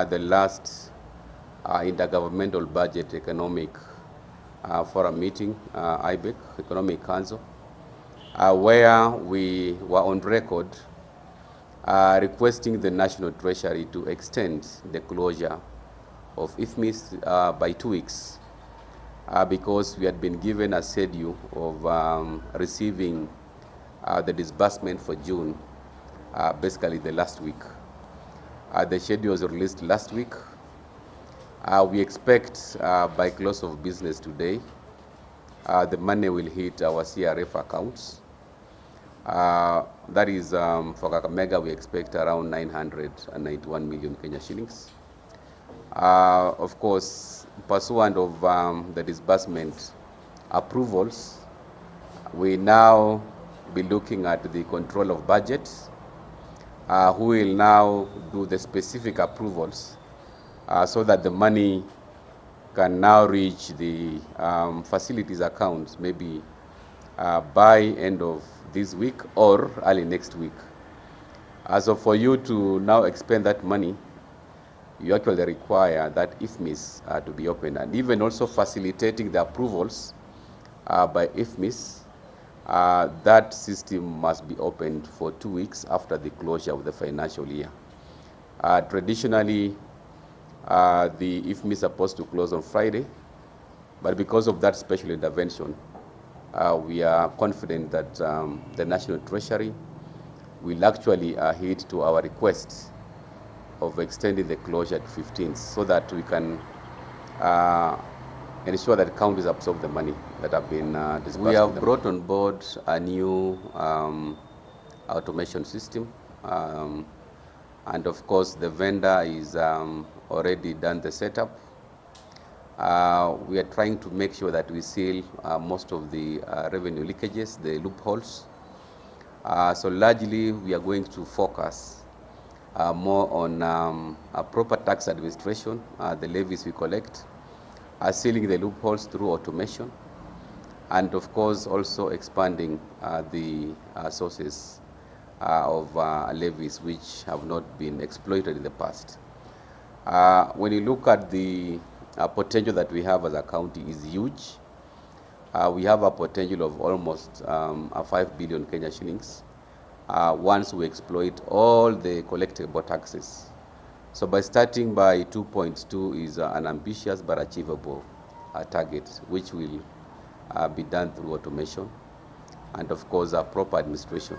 the last intergovernmental budget economic forum meeting, IBEC, Economic Council, where we were on record requesting the National Treasury to extend the closure of IFMIS by 2 weeks because we had been given a schedule of receiving the disbursement for June, basically the last week. The schedule was released last week. We expect by close of business today, the money will hit our CRF accounts. That is, for Kakamega, we expect around 991 million Kenya shillings. Of course, pursuant of the disbursement approvals, we now be looking at the control of budget, who will now do the specific approvals so that the money can now reach the facilities accounts maybe by end of this week or early next week. So for you to now expend that money, you actually require that IFMIS to be opened, and even also facilitating the approvals by IFMIS. That system must be opened for 2 weeks after the closure of the financial year. Traditionally, the IFMIS is supposed to close on Friday, but because of that special intervention, we are confident that the National Treasury will actually adhere to our request of extending the closure to 15th so that we can ensure that counties absorb the money that have been disbursed. We have brought on board a new automation system, and of course the vendor is already done the setup. We are trying to make sure that we seal most of the revenue leakages, the loopholes. So largely we are going to focus more on a proper tax administration, the levies we collect, sealing the loopholes through automation, and of course also expanding the sources of levies which have not been exploited in the past. When you look at the potential that we have as a county is huge. We have a potential of almost 5 billion Kenya shillings once we exploit all the collectible taxes. So by starting by 2.2 is an ambitious but achievable target, which will be done through automation and of course proper administration.